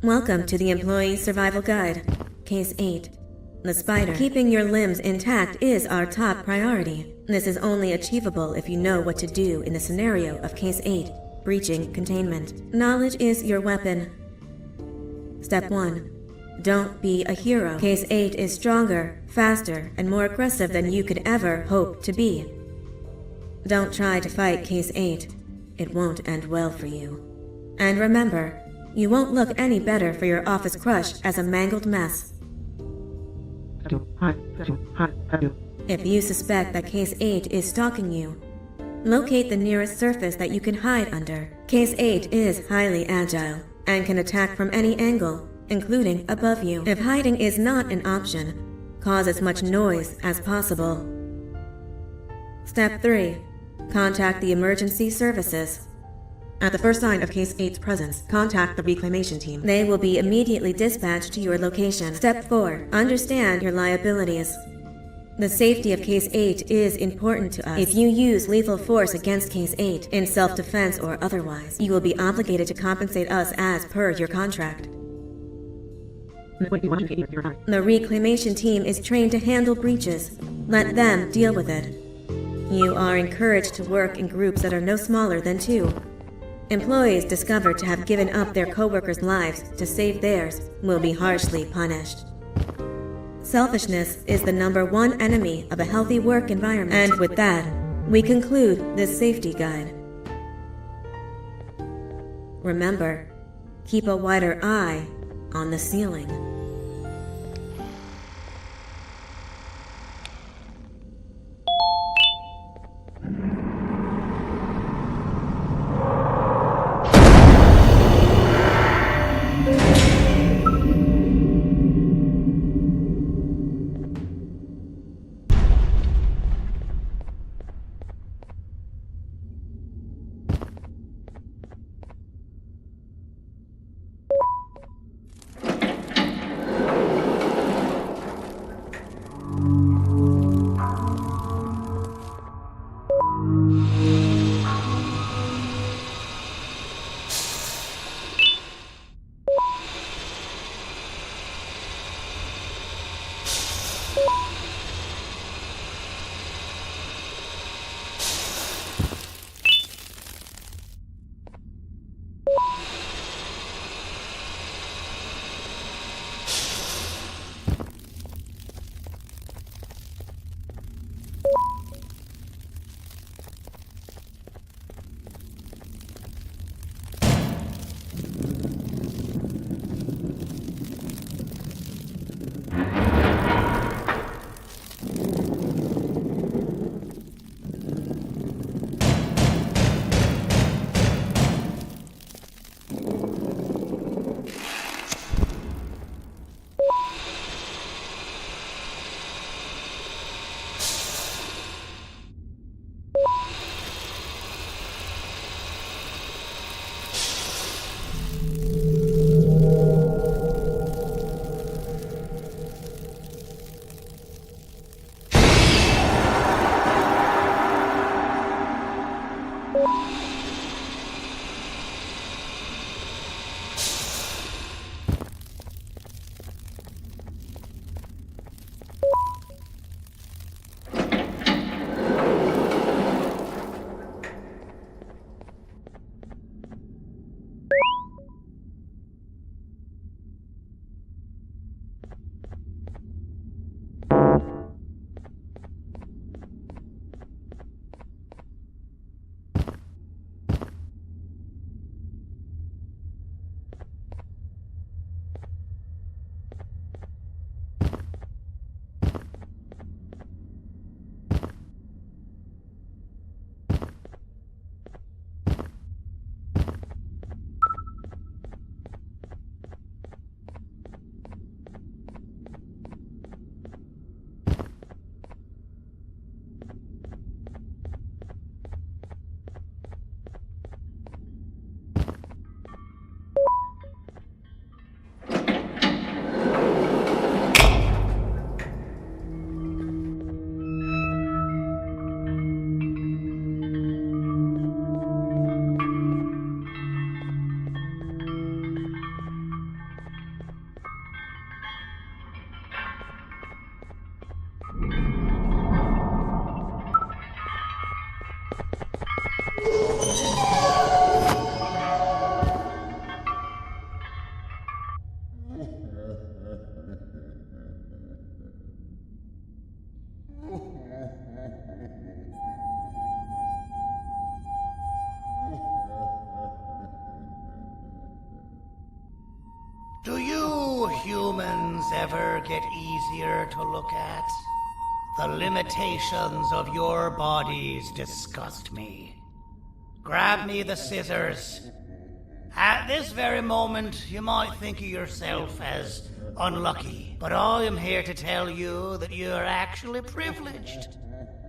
Welcome to the Employee Survival Guide, Case 8. The spider. Keeping your limbs intact is our top priority. This is only achievable if you know what to do in the scenario of Case 8, breaching containment. Knowledge is your weapon. Step 1. Don't be a hero. Case 8 is stronger, faster, and more aggressive than you could ever hope to be. Don't try to fight Case 8. It won't end well for you. And remember, you won't look any better for your office crush as a mangled mess. If you suspect that Case 8 is stalking you, locate the nearest surface that you can hide under. Case 8 is highly agile and can attack from any angle, including above you. If hiding is not an option, cause as much noise as possible. Step 3. Contact the emergency services. At the first sign of Case 8's presence, contact the reclamation team. They will be immediately dispatched to your location. Step 4. Understand your liabilities. The safety of Case 8 is important to us. If you use lethal force against Case 8, in self-defense or otherwise, you will be obligated to compensate us as per your contract. The reclamation team is trained to handle breaches. Let them deal with it. You are encouraged to work in groups that are no smaller than 2. Employees discovered to have given up their coworkers' lives to save theirs will be harshly punished. Selfishness is the #1 enemy of a healthy work environment. And with that, we conclude this safety guide. Remember, keep a wider eye on the ceiling. Do you humans ever get easier to look at? The limitations of your bodies disgust me. Grab me the scissors. At this very moment, you might think of yourself as unlucky, but I am here to tell you that you are actually privileged.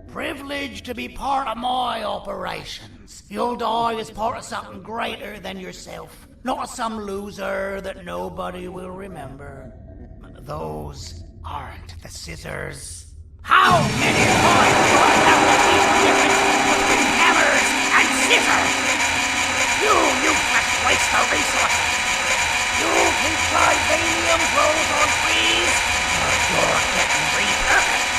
Privileged to be part of my operations. You'll die as part of something greater than yourself, not as some loser that nobody will remember. Those aren't the scissors. How many times do I have to teach the difference between hammers and scissors? You useless waste of resources! You think titanium grows on trees? Or you're getting repurposed?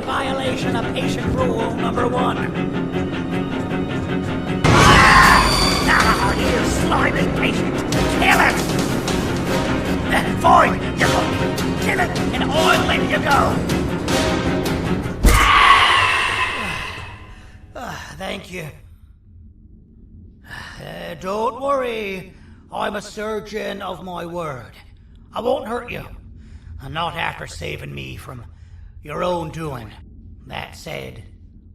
Violation of patient rule number 1. Now, you slimy patient, kill it! Fine, you're going to kill it, and I'll let you go. Thank you. Don't worry, I'm a surgeon of my word. I won't hurt you, and not after saving me from your own doing. That said,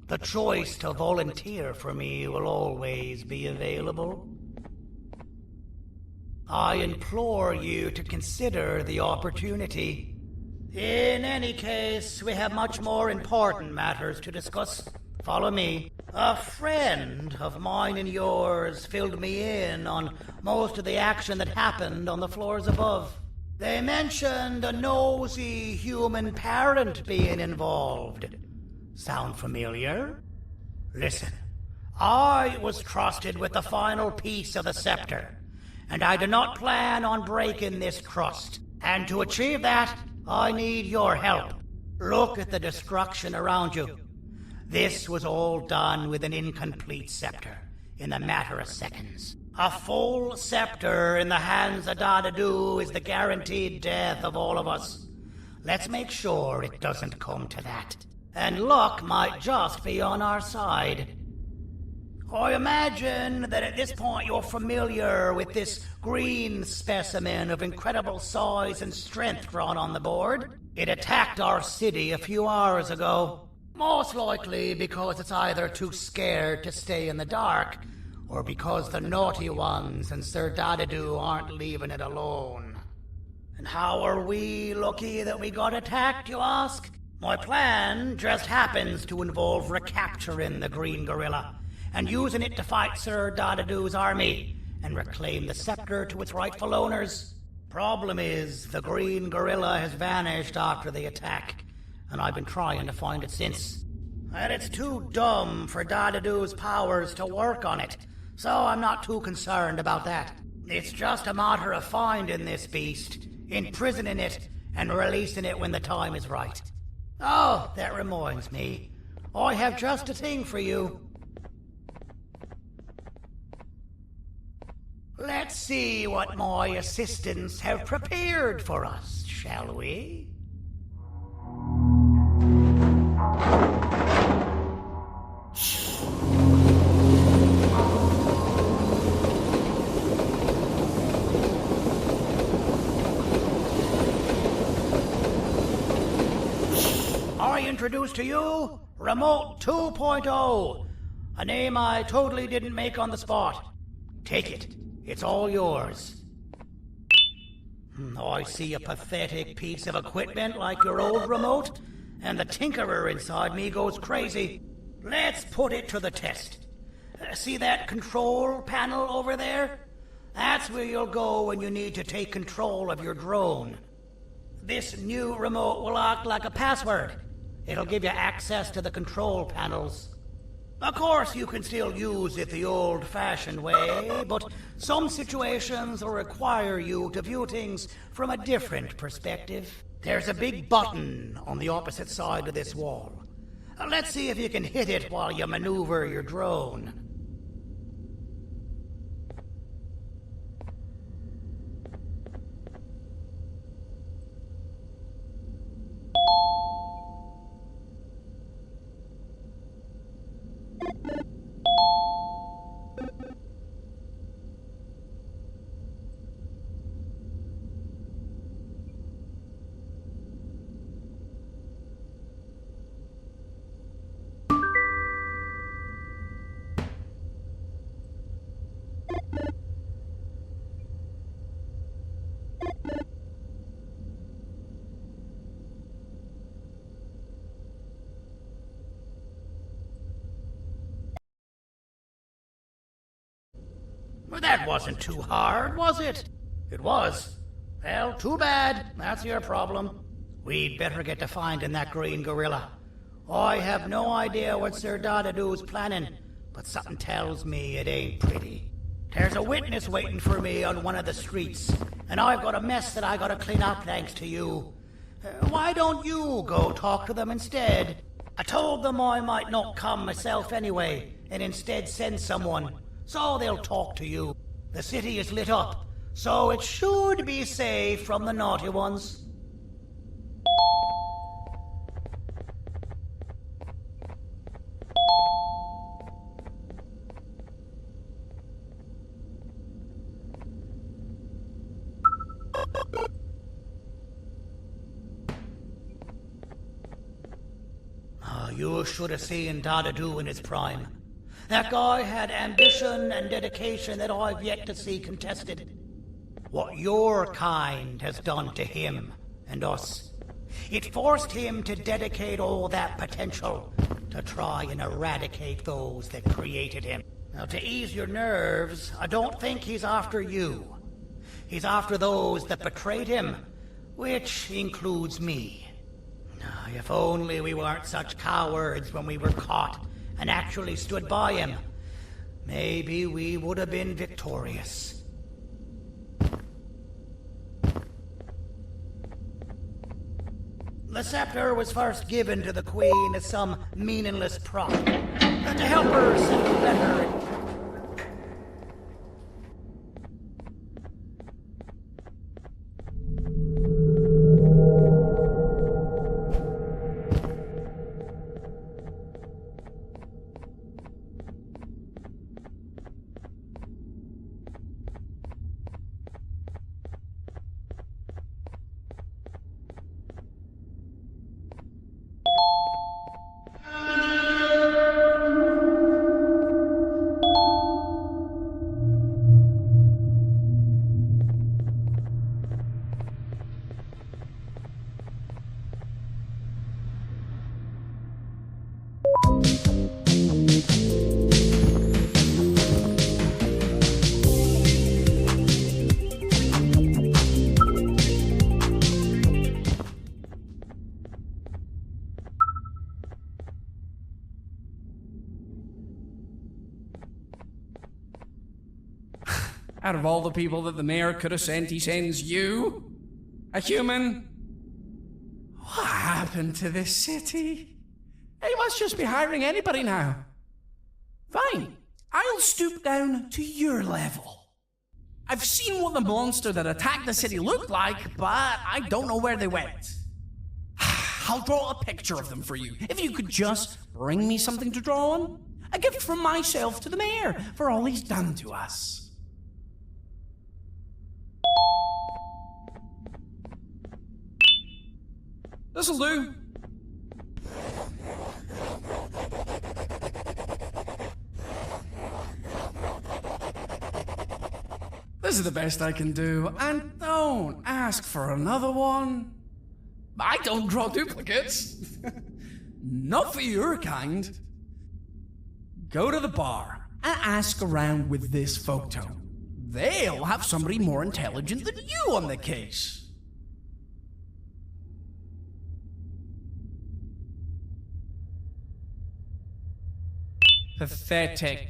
the choice to volunteer for me will always be available. I implore you to consider the opportunity. In any case, we have much more important matters to discuss. Follow me. A friend of mine and yours filled me in on most of the action that happened on the floors above. They mentioned a nosy human parent being involved. Sound familiar? Listen, I was trusted with the final piece of the scepter, and I do not plan on breaking this trust. And to achieve that, I need your help. Look at the destruction around you. This was all done with an incomplete scepter, in a matter of seconds. A full scepter in the hands of Dadadu is the guaranteed death of all of us. Let's make sure it doesn't come to that. And luck might just be on our side. I imagine that at this point you're familiar with this green specimen of incredible size and strength drawn on the board. It attacked our city a few hours ago. Most likely because it's either too scared to stay in the dark, or because the naughty ones and Sir Dadadu aren't leaving it alone. And how are we lucky that we got attacked, you ask? My plan just happens to involve recapturing the green gorilla and using it to fight Sir Dadadoo's army and reclaim the scepter to its rightful owners. Problem is, the green gorilla has vanished after the attack, and I've been trying to find it since. And it's too dumb for Dadadoo's powers to work on it, so I'm not too concerned about that. It's just a matter of finding this beast, imprisoning it, and releasing it when the time is right. Oh, that reminds me. I have just a thing for you. Let's see what my assistants have prepared for us, shall we? I introduce to you Remote 2.0, a name I totally didn't make on the spot. Take it. It's all yours. I see a pathetic piece of equipment like your old remote, and the tinkerer inside me goes crazy. Let's put it to the test. See that control panel over there? That's where you'll go when you need to take control of your drone. This new remote will act like a password. It'll give you access to the control panels. Of course, you can still use it the old-fashioned way, but some situations will require you to view things from a different perspective. There's a big button on the opposite side of this wall. Let's see if you can hit it while you maneuver your drone. Well, that wasn't too hard, was it? It was. Well, too bad. That's your problem. We'd better get to finding that green gorilla. I have no idea what Sir Dadadoo's planning, but something tells me it ain't pretty. There's a witness waiting for me on one of the streets, and I've got a mess that I gotta clean up thanks to you. Why don't you go talk to them instead? I told them I might not come myself anyway, and instead send someone, so they'll talk to you. The city is lit up, so it should be safe from the naughty ones. You should have seen Dadadoo in his prime. That guy had ambition and dedication that I've yet to see contested. What your kind has done to him and us. It forced him to dedicate all that potential to try and eradicate those that created him. Now, to ease your nerves, I don't think he's after you. He's after those that betrayed him, which includes me. If only we weren't such cowards when we were caught and actually stood by him, maybe we would have been victorious. The scepter was first given to the Queen as some meaningless prop, to help her settle better. Out of all the people that the mayor could have sent, he sends you? A human? What happened to this city? He must just be hiring anybody now. Fine, I'll stoop down to your level. I've seen what the monster that attacked the city looked like, but I don't know where they went. I'll draw a picture of them for you, if you could just bring me something to draw on. A gift from myself to the mayor for all he's done to us. This'll do. This is the best I can do, and don't ask for another one. I don't draw duplicates. Not for your kind. Go to the bar and ask around with this photo. They'll have somebody more intelligent than you on the case. Pathetic.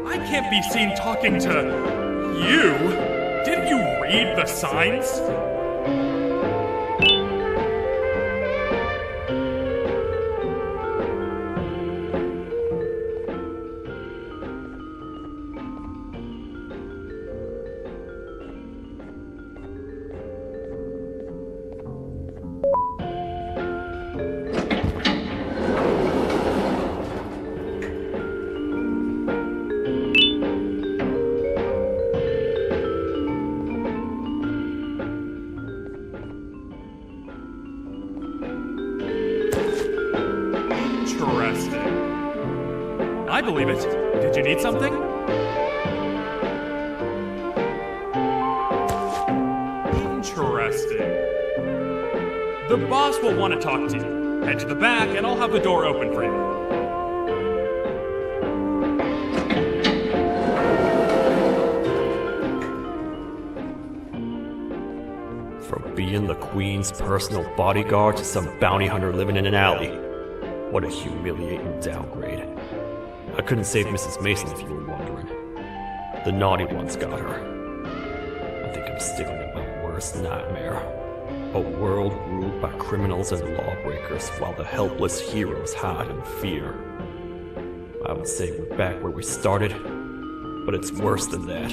I can't be seen talking to you. Didn't you read the signs? Interesting. I believe it. Did you need something? Interesting. The boss will want to talk to you. Head to the back and I'll have the door open for you. From being the Queen's personal bodyguard to some bounty hunter living in an alley. What a humiliating downgrade. I couldn't save Mrs. Mason if you were wondering. The naughty ones got her. I think I'm sticking at my worst nightmare. A world ruled by criminals and lawbreakers while the helpless heroes hide in fear. I would say we're back where we started, but it's worse than that.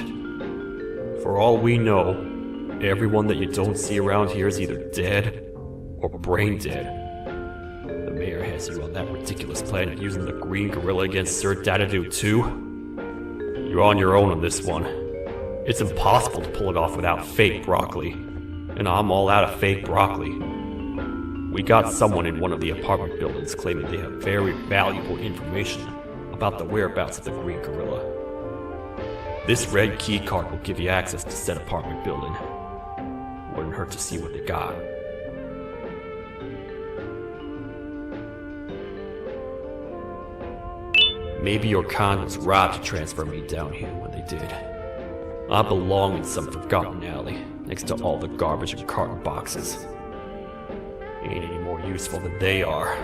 For all we know, everyone that you don't see around here is either dead or brain dead. The mayor has you on that ridiculous planet using the green gorilla against Sir Dadadu too. You're on your own on this one. It's impossible to pull it off without fake broccoli. And I'm all out of fake broccoli. We got someone in one of the apartment buildings claiming they have very valuable information about the whereabouts of the green gorilla. This red key card will give you access to said apartment building. Wouldn't hurt to see what they got. Maybe your con was right to transfer me down here when they did. I belong in some forgotten alley, next to all the garbage and carton boxes. Ain't any more useful than they are.